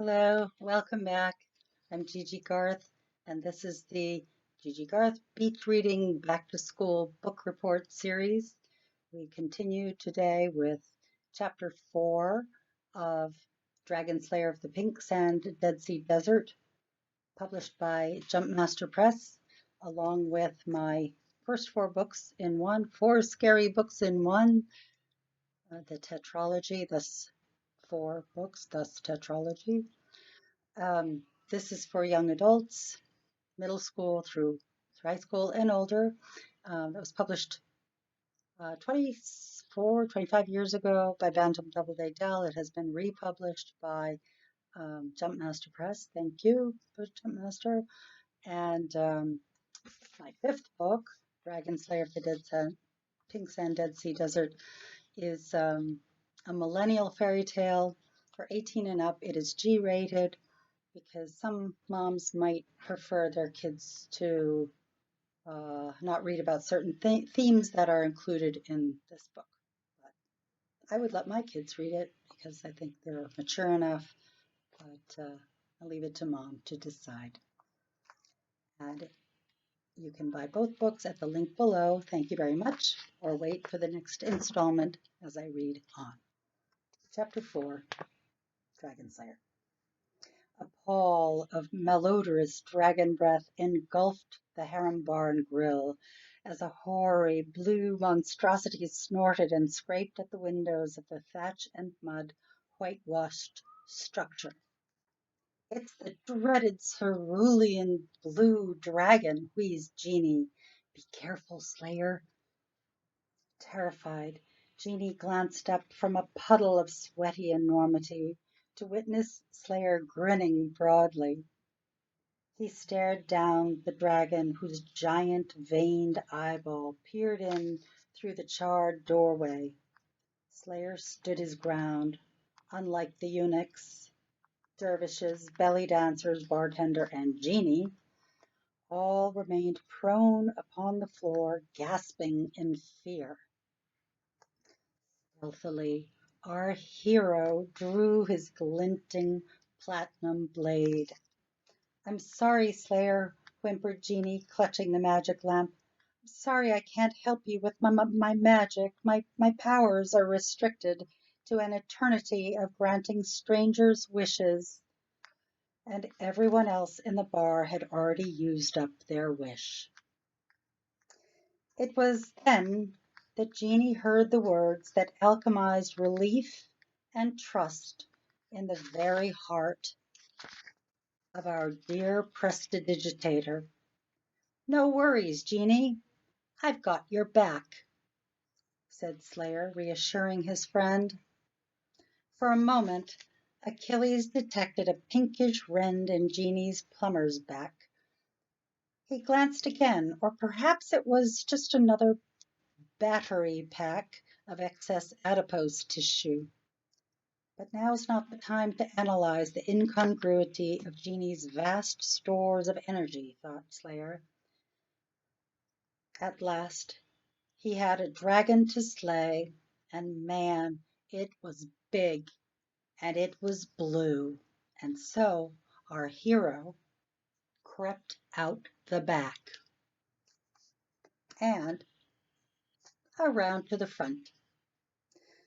Hello, welcome back. I'm Gigi Garth, and this is the Gigi Garth Beach Reading Back to School Book Report series. We continue today with Chapter 4 of Dragon Slayer of the Pink Sand Dead Sea Desert, published by Jumpmaster Press, along with my first four books in one, four scary books in one, the tetralogy, thus four books, thus tetralogy. This is for young adults, middle school through high school and older. That was published 25 years ago by Bantam Doubleday Dell. It has been republished by Jumpmaster Press. Thank you, Jumpmaster. And my fifth book, Dragon Slayer of the Pink Sand Dead Sea Desert, is a millennial fairy tale for 18 and up. It is G-rated, because some moms might prefer their kids to not read about certain themes that are included in this book. But I would let my kids read it because I think they're mature enough, but I'll leave it to mom to decide. And you can buy both books at the link below. Thank you very much, or wait for the next installment as I read on. Chapter 4, Dragon Slayer. A pall of malodorous dragon breath engulfed the harem barn grill as a hoary blue monstrosity snorted and scraped at the windows of the thatch and mud whitewashed structure. "It's the dreaded cerulean blue dragon," wheezed Genie. "Be careful, Slayer." Terrified, Genie glanced up from a puddle of sweaty enormity to witness Slayer grinning broadly. He stared down the dragon, whose giant veined eyeball peered in through the charred doorway. Slayer stood his ground. Unlike the eunuchs, dervishes, belly dancers, bartender, and Genie, all remained prone upon the floor, gasping in fear. Stealthily, our hero drew his glinting platinum blade. "I'm sorry, Slayer," whimpered Genie, clutching the magic lamp. "I'm sorry I can't help you with my magic. My powers are restricted to an eternity of granting strangers wishes." And everyone else in the bar had already used up their wish. It was then that Genie heard the words that alchemized relief and trust in the very heart of our dear prestidigitator. "No worries, Genie. I've got your back," said Slayer, reassuring his friend. For a moment, Achilles detected a pinkish rend in Genie's plumber's back. He glanced again, or perhaps it was just another battery pack of excess adipose tissue. But now's not the time to analyze the incongruity of Genie's vast stores of energy, thought Slayer. At last, he had a dragon to slay, and man, it was big, and it was blue, and so our hero crept out the back and around to the front.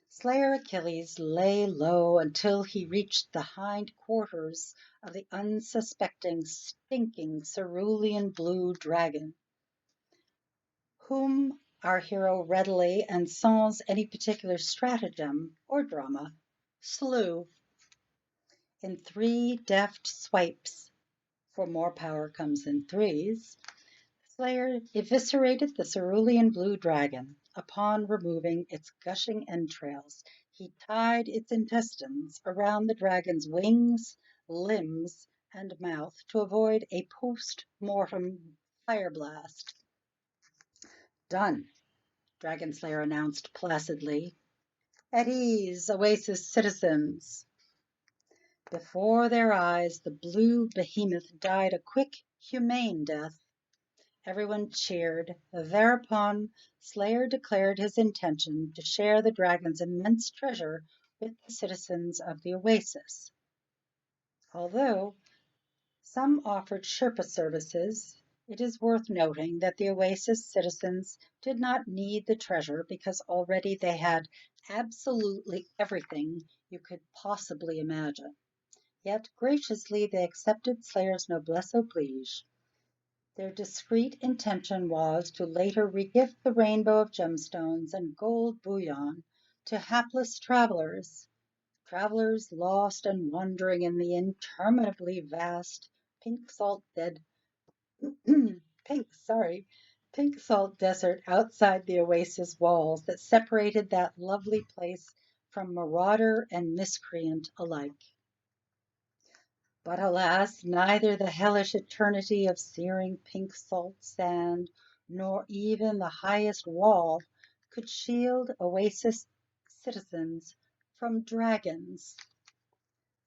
Slayer Achilles lay low until he reached the hind quarters of the unsuspecting, stinking cerulean blue dragon, whom our hero readily and sans any particular stratagem or drama slew in 3 deft swipes, for more power comes in threes. Slayer eviscerated the cerulean blue dragon. Upon removing its gushing entrails, he tied its intestines around the dragon's wings, limbs, and mouth to avoid a post-mortem fire blast. "Done," Dragon Slayer announced placidly. "At ease, Oasis citizens." Before their eyes, the blue behemoth died a quick, humane death. Everyone cheered. Thereupon, Slayer declared his intention to share the dragon's immense treasure with the citizens of the oasis. Although some offered Sherpa services, it is worth noting that the Oasis citizens did not need the treasure because already they had absolutely everything you could possibly imagine. Yet graciously they accepted Slayer's noblesse oblige. Their discreet intention was to later regift the rainbow of gemstones and gold bullion to hapless travelers lost and wandering in the interminably vast pink salt dead pink, sorry, pink salt desert outside the oasis walls that separated that lovely place from marauder and miscreant alike. But alas, neither the hellish eternity of searing pink salt sand nor even the highest wall could shield oasis citizens from dragons.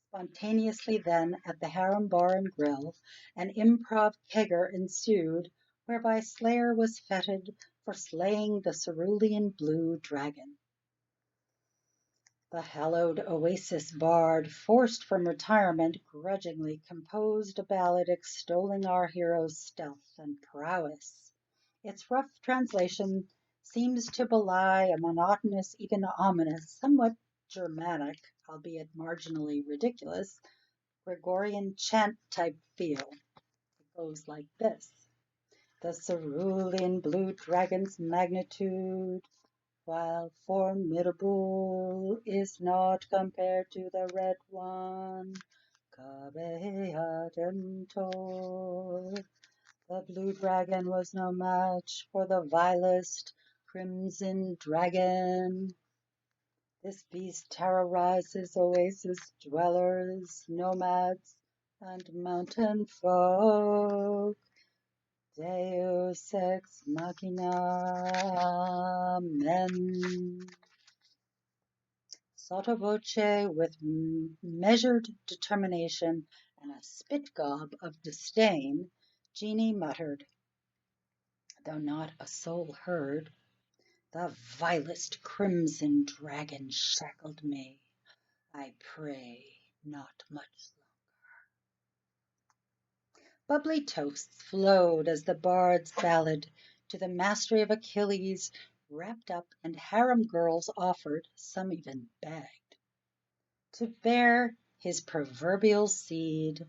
Spontaneously then, at the Harem Bar and Grill, an improv kegger ensued, whereby Slayer was feted for slaying the cerulean blue dragon. The hallowed Oasis bard, forced from retirement, grudgingly composed a ballad extolling our hero's stealth and prowess. Its rough translation seems to belie a monotonous, even ominous, somewhat Germanic, albeit marginally ridiculous, Gregorian chant-type feel. It goes like this. The cerulean blue dragon's magnitude, while formidable, is not compared to the red one. Caveatentor. The blue dragon was no match for the vilest crimson dragon. This beast terrorizes oasis dwellers, nomads, and mountain folk. Deus ex machina men. Sotto voce, with measured determination and a spit gob of disdain, Genie muttered, though not a soul heard, the vilest crimson dragon shackled me. I pray not much longer. Bubbly toasts flowed as the bard's ballad to the mastery of Achilles wrapped up, and harem girls offered, some even begged, to bear his proverbial seed,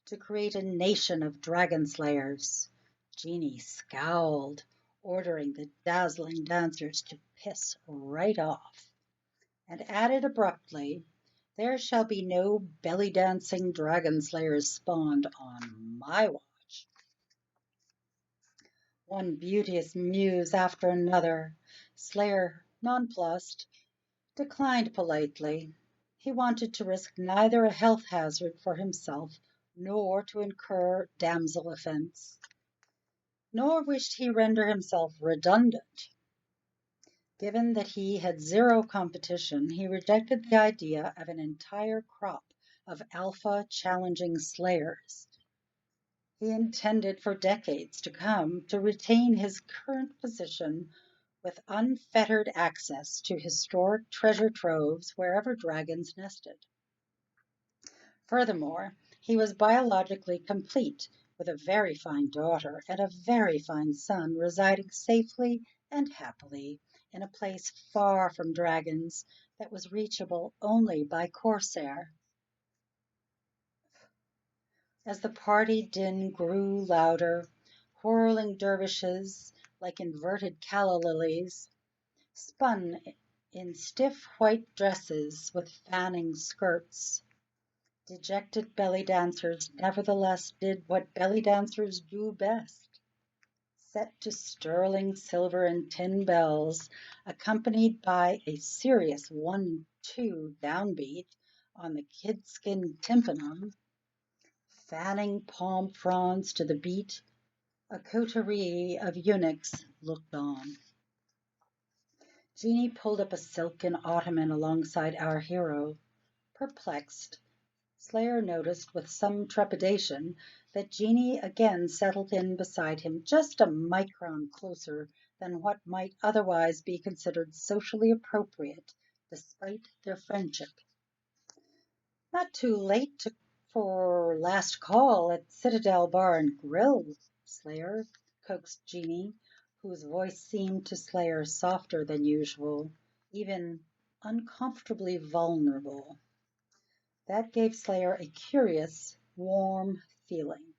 to create a nation of dragon slayers. Genie scowled, ordering the dazzling dancers to piss right off, and added abruptly, there shall be no belly-dancing dragon slayers spawned on my watch. One beauteous muse after another, Slayer, nonplussed, declined politely. He wanted to risk neither a health hazard for himself nor to incur damsel offence, nor wished he render himself redundant. Given that he had zero competition, he rejected the idea of an entire crop of alpha challenging slayers. He intended for decades to come to retain his current position with unfettered access to historic treasure troves wherever dragons nested. Furthermore, he was biologically complete, with a very fine daughter and a very fine son residing safely and happily in a place far from dragons that was reachable only by corsair. As the party din grew louder, whirling dervishes, like inverted calla lilies, spun in stiff white dresses with fanning skirts. Dejected belly dancers nevertheless did what belly dancers do best, set to sterling silver and tin bells, accompanied by a serious 1-2 downbeat on the kidskin tympanum, fanning palm fronds to the beat. A coterie of eunuchs looked on. Genie pulled up a silken ottoman alongside our hero. Perplexed, Slayer noticed with some trepidation that Genie again settled in beside him just a micron closer than what might otherwise be considered socially appropriate, despite their friendship. Not too late to For last call at Citadel Bar and Grill, Slayer, coaxed Genie, whose voice seemed to Slayer softer than usual, even uncomfortably vulnerable. That gave Slayer a curious, warm feeling.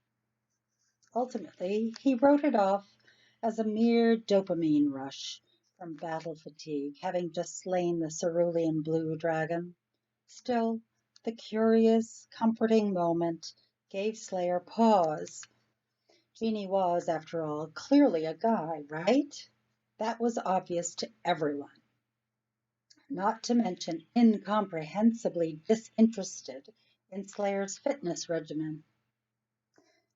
Ultimately, he wrote it off as a mere dopamine rush from battle fatigue, having just slain the cerulean blue dragon. Still, the curious, comforting moment gave Slayer pause. Genie was, after all, clearly a guy, right? That was obvious to everyone, not to mention incomprehensibly disinterested in Slayer's fitness regimen.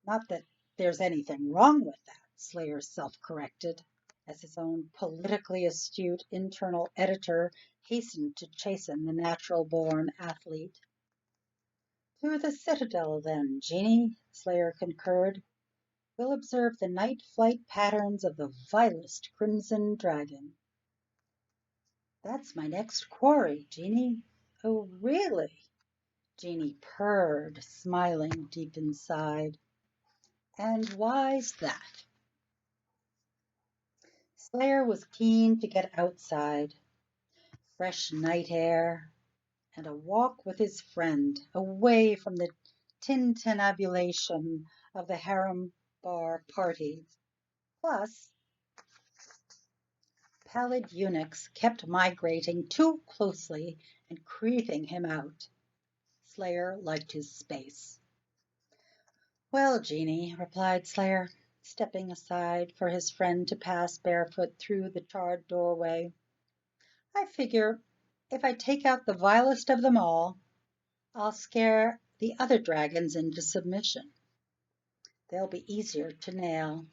Not that there's anything wrong with that, Slayer self-corrected, as his own politically astute internal editor hastened to chasten the natural-born athlete. To the Citadel, then, Genie, Slayer concurred. We'll observe the night flight patterns of the vilest crimson dragon. That's my next quarry, Genie. Oh, really? Genie purred, smiling deep inside. And why's that? Slayer was keen to get outside. Fresh night air, and a walk with his friend, away from the tintinnabulation of the harem bar party. Plus, pallid eunuchs kept migrating too closely and creeping him out. Slayer liked his space. Well, Genie, replied Slayer, stepping aside for his friend to pass barefoot through the charred doorway. I figure if I take out the vilest of them all, I'll scare the other dragons into submission. They'll be easier to nail.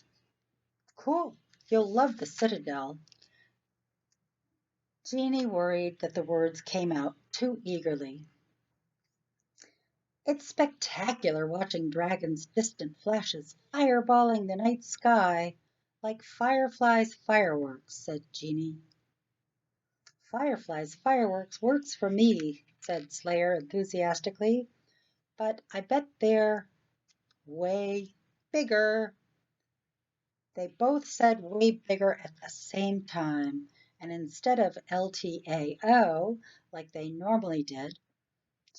Cool. You'll love the Citadel. Genie worried that the words came out too eagerly. It's spectacular watching dragons' distant flashes fireballing the night sky like fireflies' fireworks, said Genie. Fireflies' fireworks works for me, said Slayer enthusiastically, but I bet they're way bigger. They both said way bigger at the same time, and instead of LTAO, like they normally did,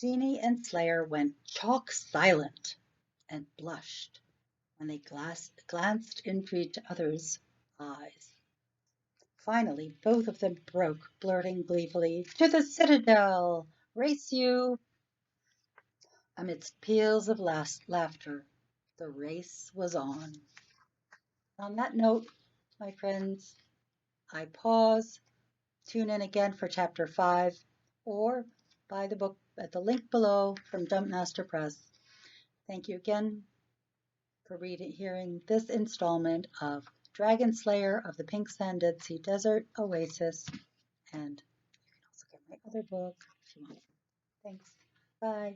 Genie and Slayer went chalk silent and blushed when they glanced into each other's eyes. Finally, both of them broke, blurting gleefully, "To the Citadel! Race you!" Amidst peals of laughter, the race was on. On that note, my friends, I pause. Tune in again for Chapter 5, or buy the book at the link below from Jumpmaster Press. Thank you again for hearing this installment of Dragon Slayer of the Pink Sand Dead Sea Desert Oasis. And you can also get my other book if you want. Thanks. Bye.